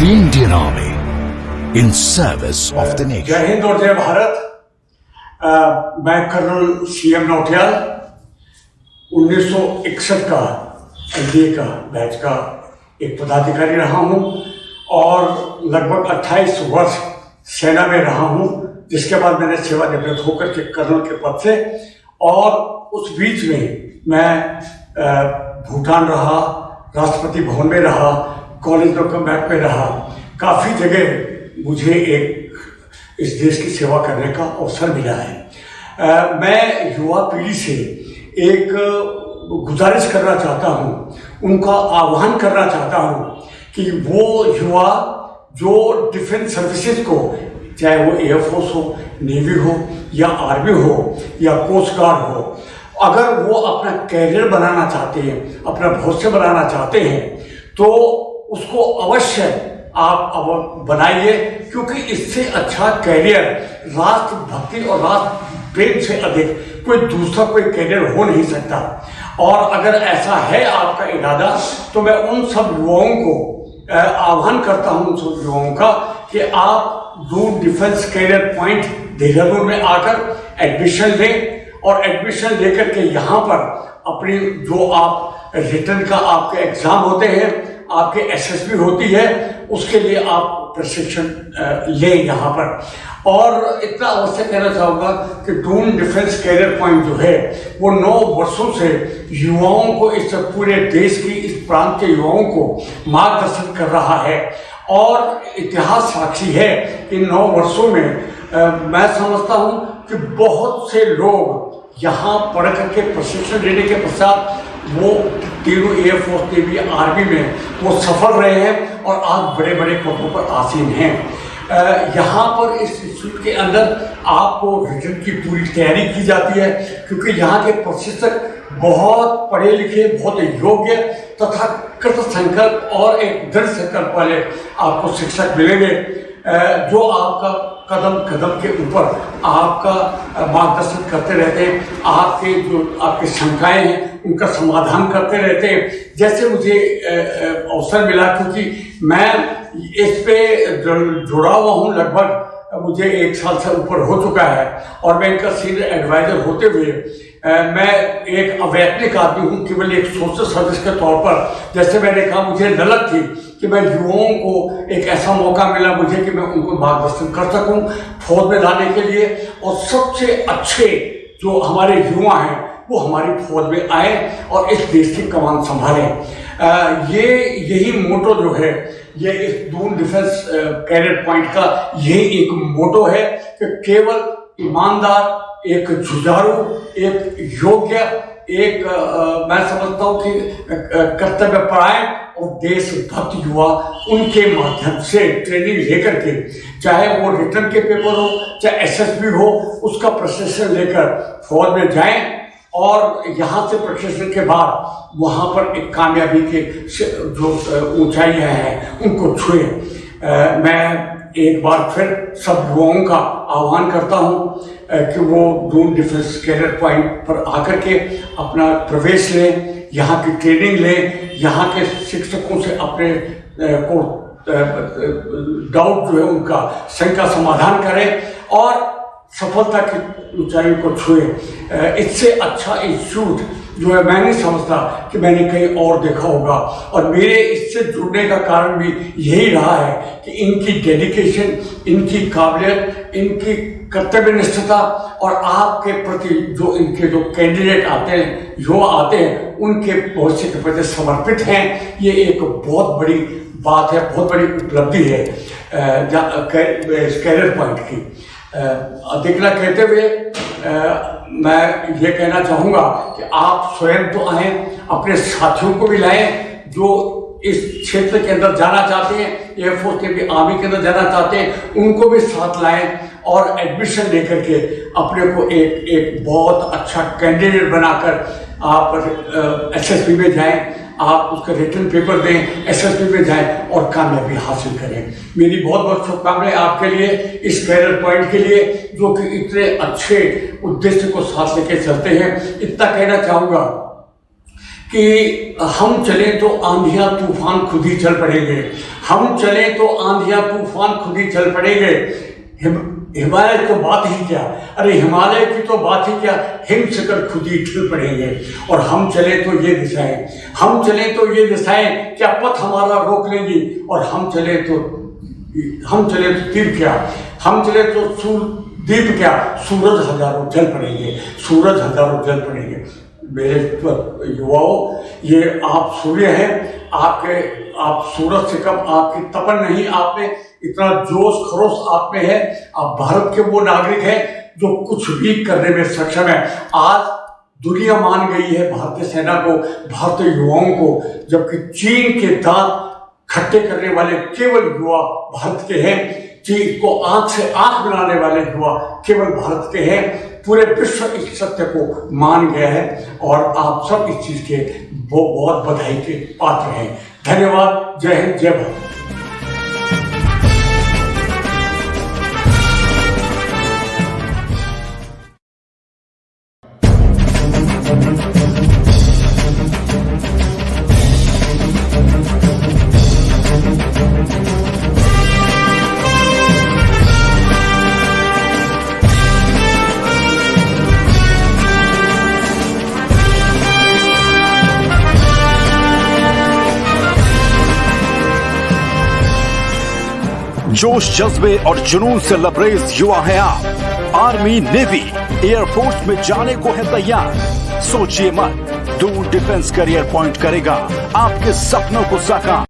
Indian Army in service of the nation. जय हिंद और जय भारत। मैं कर्नल सीएम नौटियाल 1961 का एनडीए का बैच का एक पदाधिकारी रहा हूं और लगभग 28 वर्ष सेना में रहा हूं, जिसके बाद मैंने सेवानिवृत्त होकर के कर्नल के पद से, और उस बीच में मैं भूटान रहा, राष्ट्रपति भवन में रहा, कॉलेज ऑफ कम्बैट में रहा। काफ़ी जगह मुझे इस देश की सेवा करने का अवसर मिला है। मैं युवा पीढ़ी से एक गुजारिश करना चाहता हूँ, उनका आह्वान करना चाहता हूँ कि वो युवा जो डिफेंस सर्विसेज को, चाहे वो एयरफोर्स हो, नेवी हो या आर्मी हो या कोस्ट गार्ड हो, अगर वो अपना कैरियर बनाना चाहते हैं, अपना भविष्य बनाना चाहते हैं, तो उसको अवश्य आप अब बनाइए, क्योंकि इससे अच्छा कैरियर राष्ट्र भक्ति और राष्ट्र प्रेम से अधिक कोई दूसरा कोई कैरियर हो नहीं सकता। और अगर ऐसा है आपका इरादा, तो मैं उन सब युवाओं को आह्वान करता हूं, उन सब युवाओं का, कि आप Doon defence career point Dehradun में आकर एडमिशन लें, और एडमिशन लेकर के यहाँ पर अपनी जो आप रिटर्न का आपके एग्जाम होते हैं, आपके एसएसबी होती है, उसके लिए आप प्रशिक्षण लें यहाँ पर। और इतना अवश्य कहना चाहूँगा कि दून डिफेंस कैरियर पॉइंट जो है वो 9 वर्षों से युवाओं को, इस पूरे देश की, इस प्रांत के युवाओं को मार्गदर्शन कर रहा है। और इतिहास साक्षी है कि 9 वर्षों में मैं समझता हूँ कि बहुत से लोग यहाँ पढ़ करके प्रशिक्षण लेने के पश्चात वो तीनों एयरफोर्स, नेवी, आर्मी में वो सफल रहे हैं और आज बड़े बड़े पदों पर आसीन हैं। यहाँ पर इस इंस्टीट्यूट के अंदर आपको रिटर्न की पूरी तैयारी की जाती है, क्योंकि यहाँ के प्रशिक्षक बहुत पढ़े लिखे, बहुत योग्य तथा कृत संकल्प और एक दृढ़ संकल्प वाले आपको शिक्षक मिलेंगे, जो आपका कदम कदम के ऊपर आपका मार्गदर्शन करते रहते हैं, आपके जो आपकी शंकाएं हैं उनका समाधान करते रहते हैं। जैसे मुझे अवसर मिला, क्योंकि मैं इस पे जुड़ा हुआ हूँ, लगभग मुझे 1 साल से ऊपर हो चुका है, और मैं इनका सीनियर एडवाइजर होते हुए मैं एक अवैतनिक आदमी हूँ, केवल एक सोशल सर्विस के तौर पर। जैसे मैंने कहा, मुझे ललक थी कि मैं युवाओं को एक ऐसा मौका मिला मुझे कि मैं उनको मार्गदर्शन कर सकूं फौज में लाने के लिए, और सबसे अच्छे जो हमारे युवा हैं वो हमारी फौज में आए और इस देश की कमान संभालें। यही मोटो जो है, ये इस दून डिफेंस कैरियर पॉइंट का यही एक मोटो है कि केवल ईमानदार, एक जुझारू, एक योग्य, एक मैं समझता हूँ कि कर्तव्यपरायण और देशभक्त युवा, उनके माध्यम से ट्रेनिंग लेकर के, चाहे वो रिटर्न के पेपर हो, चाहे एसएसबी हो, उसका प्रशिक्षण लेकर फौज में जाएं, और यहाँ से प्रशिक्षण के बाद वहाँ पर एक कामयाबी के जो ऊंचाइयाँ हैं उनको छुए। मैं एक बार फिर सब युवाओं का आह्वान करता हूँ कि वो दून डिफेंस कैरियर पॉइंट पर आकर के अपना प्रवेश लें, यहाँ की ट्रेनिंग लें, यहाँ के शिक्षकों से अपने को डाउट जो है उनका शंका समाधान करें और सफलता की ऊंचाई को छुए। इससे अच्छा इंस्टीट्यूट जो है मैं नहीं समझता कि मैंने कहीं और देखा होगा, और मेरे इससे जुड़ने का कारण भी यही रहा है कि इनकी डेडिकेशन, इनकी काबिलियत, इनकी कर्तव्यनिष्ठता और आपके प्रति जो इनके जो कैंडिडेट आते हैं, युवा आते हैं, उनके भविष्य के प्रति समर्पित हैं। ये एक बहुत बड़ी बात है, बहुत बड़ी उपलब्धि है कैरियर पॉइंट की। अधिकना कहते हुए मैं ये कहना चाहूँगा कि आप स्वयं तो आएँ, अपने साथियों को भी लाएं जो इस क्षेत्र के अंदर जाना चाहते हैं, एयरफोर्स के भी, आर्मी के अंदर जाना चाहते हैं, उनको भी साथ लाएं और एडमिशन लेकर के अपने को एक बहुत अच्छा कैंडिडेट बनाकर आप एसएसबी में जाएं, आप उसका रिटर्न पेपर दें, एसएसबी में जाएं और कामयाबी हासिल करें। मेरी बहुत बहुत शुभकामनाएं आपके लिए, इस कैरियर पॉइंट के लिए, जो कि इतने अच्छे उद्देश्य को साथ लेके चलते हैं। इतना कहना चाहूँगा कि हम चले तो आंधियां तूफान खुद ही चल पड़ेंगे, हम चले तो आंधियां तूफान खुद ही चल पड़ेंगे। हिमालय तो बात ही क्या, अरे हिमालय की तो बात ही क्या, हिम शिखर खुद ही चल पड़ेंगे। और हम चले तो ये दिशाएं, हम चले तो ये दिशाएं क्या पथ हमारा रोक लेंगी। और हम चले तो तीर क्या, हम चले तो दीप क्या, सूरज हजारों जल पड़ेंगे, सूरज हजारों जल पड़ेंगे। मेरे युवाओं, ये आप सूर्य हैं, आप सूरज से कम, आपकी तपन नहीं, आप में इतना जोश खरोश आप में है। आप भारत के वो नागरिक हैं जो कुछ भी करने में सक्षम है। आज दुनिया मान गई है भारतीय सेना को, भारतीय युवाओं को, जबकि चीन के दांत खट्टे करने वाले केवल युवा भारत के हैं। चीन को आंख से आंख मिलाने वाले युवा केवल भारत के हैं। पूरे विश्व इस सत्य को मान गया है और आप सब इस चीज के बहुत बधाई के पात्र हैं। धन्यवाद। जय हिंद, जय भारत। जोश, जज्बे और जुनून से लबरेज युवा हैं आप। आर्मी, नेवी, एयरफोर्स में जाने को है तैयार। सोचिए मत, दूर डिफेंस करियर पॉइंट करेगा आपके सपनों को साकार।